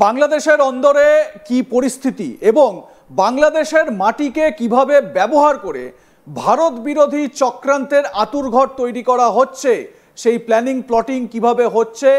বাংলাদেশের অন্দরে কি পরিস্থিতি এবং বাংলাদেশের মাটিকে কিভাবে ব্যবহার করে ভারত বিরোধী চক্রান্তের আঁতুড়ঘর তৈরি করা হচ্ছে, সেই প্ল্যানিং প্লটিং কিভাবে হচ্ছে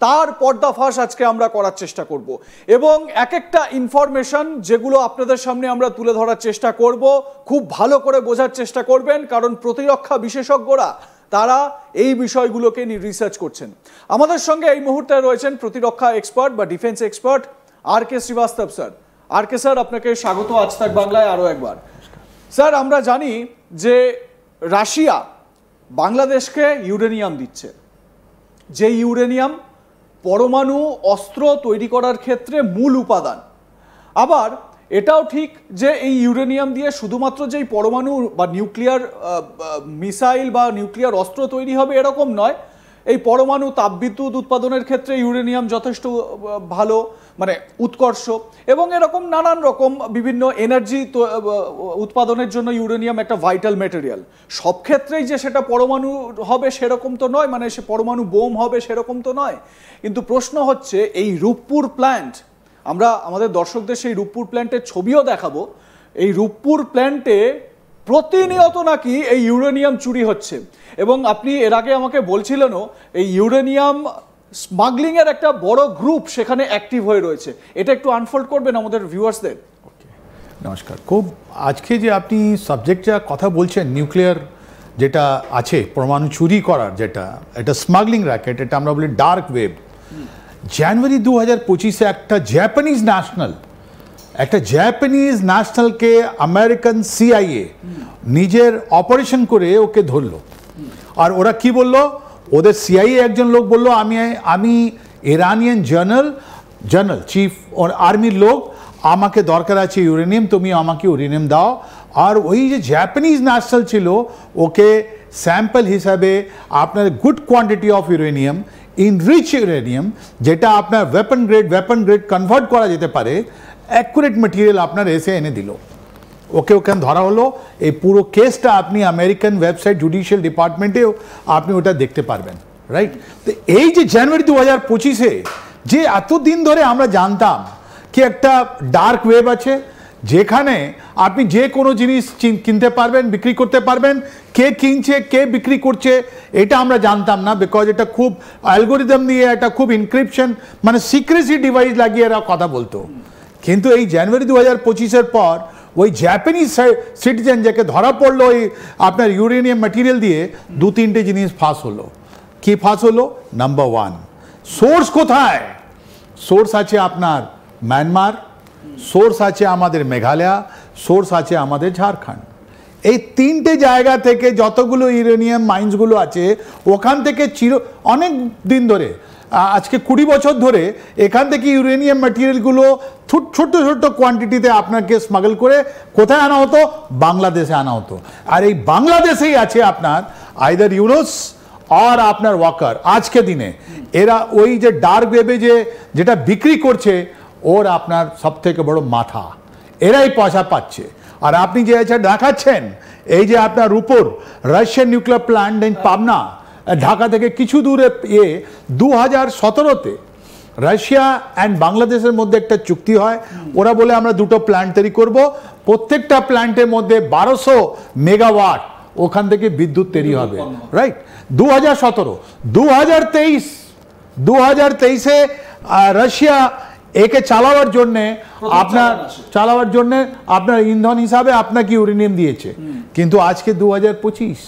তার পর্দাফাশ আজকে আমরা করার চেষ্টা করব এবং এক একটা ইনফরমেশন যেগুলো আপনাদের সামনে আমরা তুলে ধরার চেষ্টা করব, খুব ভালো করে বোঝার চেষ্টা করবেন, কারণ প্রতিরক্ষা বিশেষজ্ঞরা তারা এই বিষয়গুলোকে নিয়ে রিসার্চ করছেন। আমাদের সঙ্গে এই মুহূর্তে রয়েছেন প্রতিরক্ষা এক্সপার্ট বা defence expert R K Srivastava sir. R K sir, আপনাকে স্বাগত আজ তাক বাংলায় আরও একবার। স্যার, আমরা জানি যে রাশিয়া বাংলাদেশকে ইউরেনিয়াম দিচ্ছে, যে ইউরেনিয়াম পরমাণু অস্ত্র তৈরি করার ক্ষেত্রে মূল উপাদান। আবার এটাও ঠিক যে এই ইউরেনিয়াম দিয়ে শুধুমাত্র যেই পরমাণু বা নিউক্লিয়ার মিসাইল বা নিউক্লিয়ার অস্ত্র তৈরি হবে এরকম নয়, এই পরমাণু তাপবিদ্যুৎ উৎপাদনের ক্ষেত্রে ইউরেনিয়াম যথেষ্ট ভালো, মানে উৎকর্ষ, এবং এরকম নানান রকম বিভিন্ন এনার্জি উৎপাদনের জন্য ইউরেনিয়াম একটা ভাইটাল ম্যাটেরিয়াল। সব ক্ষেত্রেই যে সেটা পরমাণু হবে সেরকম তো নয়, মানে সে পরমাণু বোম হবে সেরকম তো নয়। কিন্তু প্রশ্ন হচ্ছে এই রূপপুর প্ল্যান্ট, আমরা আমাদের দর্শকদের সেই রূপপুর প্ল্যান্টের ছবিও দেখাবো। এই রূপপুর প্ল্যান্টে প্রতিনিয়ত নাকি এই ইউরেনিয়াম চুরি হচ্ছে, এবং আপনি এর আগে আমাকে বলছিলেনও এই ইউরেনিয়াম স্মাগলিং এর একটা বড় গ্রুপ সেখানে অ্যাক্টিভ হয়ে রয়েছে। এটা একটু আনফোল্ড করবেন আমাদের ভিউয়ার্সদের। নমস্কার। খুব আজকে যে আপনি সাবজেক্টটা কথা বলছেন, নিউক্লিয়ার যেটা আছে পরমাণু চুরি করার, যেটা এটা স্মাগলিং র্যাকেট, এটা আমরা বলি ডার্ক ওয়েব। জানুয়ারি 2025-এ একটা জাপানিজ ন্যাশনালকে আমেরিকান সিআইএ নিজের অপারেশন করে ওকে ধরলো। আর ওরা কি বললো, ওদের সিআইএ একজন লোক বললো আমি ইরানিয়ান জেনারেল চিফ আর্মির লোক, আমাকে দরকার আছে ইউরেনিয়াম, তুমি আমাকে ইউরেনিয়াম দাও। আর ওই যে জাপানিজ ন্যাশনাল ছিল ওকে স্যাম্পল হিসাবে আপনার good quantity of uranium, enrich uranium, যেটা আপনার ওয়েপন গ্রেড কনভার্ট করা যেতে পারে, অ্যাকুরেট মেটেরিয়াল আপনার এসে এনে দিল। ওখানে ধরা হলো। এই পুরো কেসটা আপনি আমেরিকান ওয়েবসাইট জুডিশিয়াল ডিপার্টমেন্টেও আপনি ওটা দেখতে পারবেন, রাইট? তো এই যে জানুয়ারি 2025-এ যে এতদিন ধরে আমরা জানতাম কি একটা ডার্ক ওয়েব আছে, যেখানে আপনি যে কোনো জিনিস কিনতে পারবেন, বিক্রি করতে পারবেন, কে কিনছে কে বিক্রি করছে এটা আমরা জানতাম না, বিকজ এটা খুব অ্যালগোরিদম দিয়ে একটা খুব ইনক্রিপশন মানে সিক্রেসি ডিভাইস লাগিয়ে এরা কথা বলতো। কিন্তু এই জানুয়ারি 2025-এর পর ওই জাপানিজ সিটিজেন যাকে ধরা পড়লো ওই আপনার ইউরেনিয়াম ম্যাটেরিয়াল দিয়ে, দু তিনটে জিনিস ফাঁস হলো। কি ফাঁস হলো? নাম্বার 1, সোর্স কোথায়? সোর্স আছে আপনার মায়ানমার, সোর্স আছে আমাদের মেঘালয়, সোর্স আছে আমাদের ঝাড়খণ্ড। এই তিনটে জায়গা থেকে যতগুলো ইউরেনিয়াম মাইন্সগুলো আছে ওখান থেকে অনেক দিন ধরে, আজকে 20 বছর ধরে এখান থেকে ইউরেনিয়াম ম্যাটেরিয়ালগুলো ছোট্ট কোয়ান্টিটিতে আপনাকে স্মাগল করে কোথায় আনা হতো? বাংলাদেশে আনা হতো। আর এই বাংলাদেশেই আছে আপনার আইদার ইউনুস আর আপনার ওয়াকার। আজকে দিনে এরা ওই যে ডার্ক ওয়েবে যেটা বিক্রি করছে, ওর আপনার সব থেকে বড় মাথা, এরাই পয়সা পাচ্ছে। আর আপনি যে দেখাচ্ছেন এই যে আপনার উপর Russian nuclear plant Pabna, Dhaka থেকে কিছু দূরে 2017-তে রাশিয়া অ্যান্ড বাংলাদেশের মধ্যে একটা চুক্তি হয়। ওরা বলে আমরা দুটো প্ল্যান্ট তৈরি করব, প্রত্যেকটা প্ল্যান্টের মধ্যে 1200 মেগাওয়াট ওখান থেকে বিদ্যুৎ তৈরি হবে, রাইট? 2017। 2023-এ রাশিয়া একে চালাবার জন্য আপনার ইন্ধন হিসাবে আপনাকে ইউরেনিয়াম দিয়েছে। কিন্তু আজকে 2025,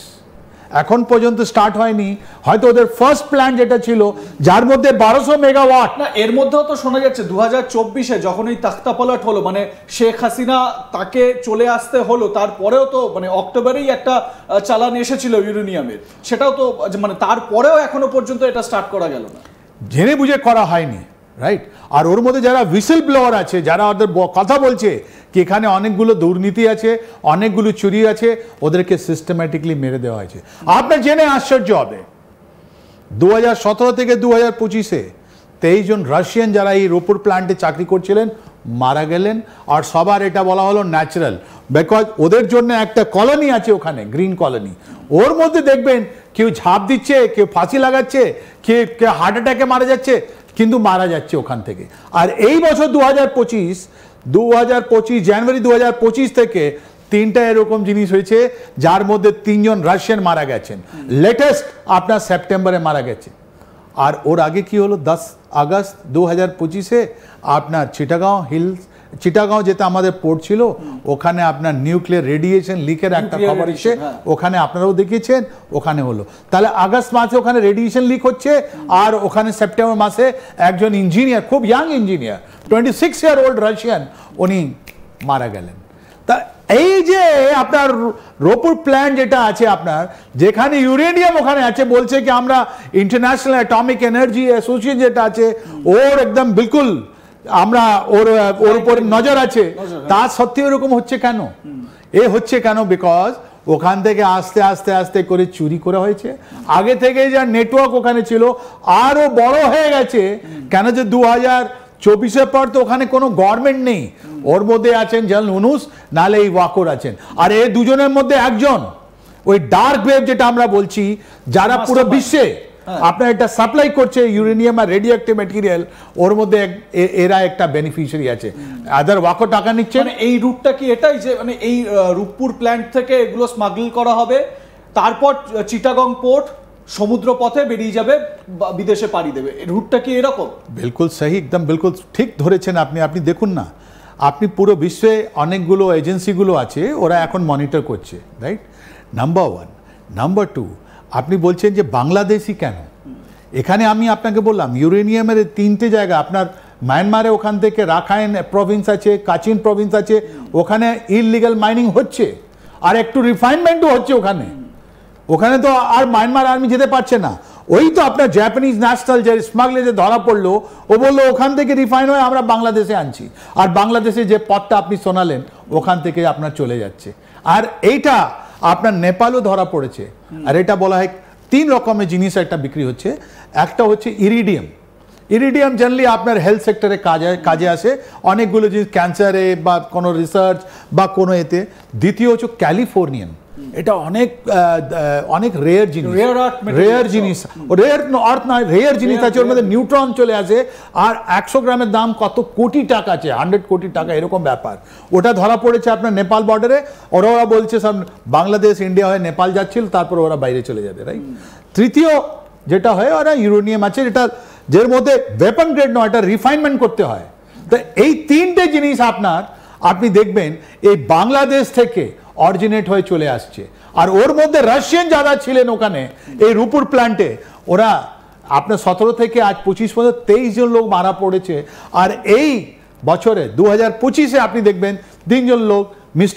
এখন পর্যন্ত স্টার্ট হয়নি। হয়তো ওদের ফার্স্ট প্ল্যান্ট যেটা ছিল যার মধ্যে 1200 মেগাওয়াট, না এর মধ্যেও তো শোনা যাচ্ছে 2024-এ যখন এই তখ্তাপলট হলো, মানে শেখ হাসিনা তাকে চলে আসতে হলো, তারপরেও তো মানে অক্টোবরেই একটা চালান এসেছিল ইউরেনিয়ামের, সেটাও তো মানে তারপরেও এখনো পর্যন্ত এটা স্টার্ট করা গেল না, জেনে বুঝে করা হয়নি, রাইট? আর ওর মধ্যে যারা হুইসেল ব্লোয়ার আছে, যারা ওদের কথা বলছে কি এখানে অনেকগুলো দুর্নীতি আছে, অনেকগুলো চুরি আছে, ওদেরকে সিস্টেম্যাটিকলি মেরে দেওয়া হয়েছে। আপনার জেনে আশ্চর্য হবে 2017 থেকে 2025-এ 23 জন রাশিয়ান যারা এই রূপপুর প্ল্যান্টে চাকরি করছিলেন মারা গেলেন। আর সবার এটা বলা হলো ন্যাচারাল, বিকজ ওদের জন্য একটা কলোনি আছে ওখানে, গ্রিন কলোনি। ওর মধ্যে দেখবেন কেউ ঝাঁপ দিচ্ছে, কেউ ফাঁসি লাগাচ্ছে, কেউ হার্ট অ্যাটাকে মারা যাচ্ছে, কিন্তু মারা যাচ্ছে ওখান থেকে। আর এই বছর 2025 জানুয়ারি 2025 থেকে 3টা এরকম জিনিস হয়েছে, যার মধ্যে 3 জন রাশিয়ান মারা গেছেন। লেটেস্ট আপনার সেপ্টেম্বরে মারা গেছে। আর ওর আগে কি হলো, 10 আগস্ট 2025-এ আপনার চিটাগাঁও যেটা আমাদের পোর্ট ছিল, ওখানে আপনার নিউক্লিয়ার রেডিয়েশন লিকের একটা খবর এসে, ওখানে আপনারাও দেখিয়েছেন, ওখানে হলো। তাহলে আগস্ট মাসে ওখানে রেডিয়েশন লিক হচ্ছে, আর ওখানে সেপ্টেম্বর মাসে একজন ইঞ্জিনিয়ার, খুব young engineer, 26 year old Russian, উনি মারা গেলেন। তা এই যে আপনার রোপুর প্ল্যান্ট যেটা আছে আপনার, যেখানে ইউরেনিয়াম ওখানে আছে, বলছে কি আমরা ইন্টারন্যাশনাল অ্যাটমিক এনার্জি অ্যাসোসিয়েশন যেটা আছে, ওর একদম বিলকুল আমরা ওর উপর নজর আছে, তা সত্ত্বেও এরকম হচ্ছে কেন? হচ্ছে কেন? বিকজ ওখান থেকে আস্তে আস্তে আস্তে করে চুরি করা হয়েছে। আগে থেকে যা নেটওয়ার্ক ওখানে ছিল আরো বড় হয়ে গেছে, কেন যে 2024-এর পর তো ওখানে কোনো গভর্নমেন্ট নেই। ওর মধ্যে আছেন জেনারেল ইউনুস, নালে এই ওয়াকর আছেন। আর এই দুজনের মধ্যে একজন ওই ডার্ক ওয়েব যেটা আমরা বলছি, যারা পুরো বিশ্বে আপনার এটা সাপ্লাই করছে ইউরেনিয়াম আর রেডিও অ্যাক্টিভ ম্যাটেরিয়াল, ওর মধ্যে এরা একটা বেনিফিশিয়ারি আছে। আদার ওয়াকর টাকা নিচ্ছে। মানে এই রুটটা কি এটাই যে মানে এই রূপপুর প্ল্যান্ট থেকে এগুলো স্মাগল করা হবে, তারপর চিটাগং পোর্ট সমুদ্র পথে বেরিয়ে যাবে, বিদেশে পাড়ি দেবে, রুটটা কি এরকম? বিলকুল সহি, একদম বিলকুল ঠিক ধরেছেন আপনি। আপনি দেখুন না, আপনি পুরো বিশ্বে অনেকগুলো এজেন্সিগুলো আছে, ওরা এখন মনিটর করছে, রাইট? নাম্বার 1। নাম্বার 2, আপনি বলছেন যে বাংলাদেশি কেন? এখানে আমি আপনাকে বললাম ইউরেনিয়ামের 3টে জায়গা আপনার মায়ানমারে, ওখান থেকে রাখাইন প্রভিন্স আছে, কাচিন প্রভিন্স আছে, ওখানে ইললিগাল মাইনিং হচ্ছে, আর একটু রিফাইনমেন্টও হচ্ছে ওখানে। ওখানে তো আর মায়ানমার আর্মি যেতে পারছে না। ওই তো আপনার জাপানিজ ন্যাশনাল যে স্মাগলে যে ধরা পড়লো, ও বললো ওখান থেকে রিফাইন হয়ে আমরা বাংলাদেশে আনছি, আর বাংলাদেশে যে পথটা আপনি শোনালেন ওখান থেকে আপনার চলে যাচ্ছে। আর এইটা আপনার নেপালও ধরা পড়েছে। আর এটা বলা হয় 3 রকমের জিনিস একটা বিক্রি হচ্ছে। একটা হচ্ছে ইরিডিয়াম। ইরিডিয়াম জেনারেলি আপনার হেলথ সেক্টরে কাজে আসে, অনেকগুলো জিনিস, ক্যান্সারে বা কোনো রিসার্চ বা কোনো এতে। দ্বিতীয় হচ্ছে ক্যালিফোর্নিয়ান, এটা অনেক রেয়ার জিনিস, রেয়ার জিনিস আছে, ওর মধ্যে নিউট্রন চলে আসে, আর 100 গ্রামের দাম কত কোটি টাকা আছে, 100 কোটি টাকা এরকম ব্যাপার। ওটা ধরা পড়েছে আপনার নেপাল বর্ডারে। ওরা বলছে সব বাংলাদেশ ইন্ডিয়া হয়ে নেপাল যাচ্ছিল, তারপর ওরা বাইরে চলে যাবে, রাইট? তৃতীয় যেটা হয়, ওরা ইউরেনিয়াম আছে, যেটা যের মধ্যে ওয়েপন গ্রেড নয়, এটা রিফাইনমেন্ট করতে হয়। তো এই 3টে জিনিস আপনি দেখবেন এই বাংলাদেশ থেকে অরিজিনেট হয়ে চলে আসছে। আর ওর মধ্যে রাশিয়ান যারা ছিলেন ওখানে এই রূপপুর প্ল্যান্টে, ওরা আপনার 17 থেকে আজ 25 পর্যন্ত 23 জন লোক মারা পড়েছে। আর এই বছরে 2025-এ আপনি দেখবেন 3 জন লোক মিস্ট্রি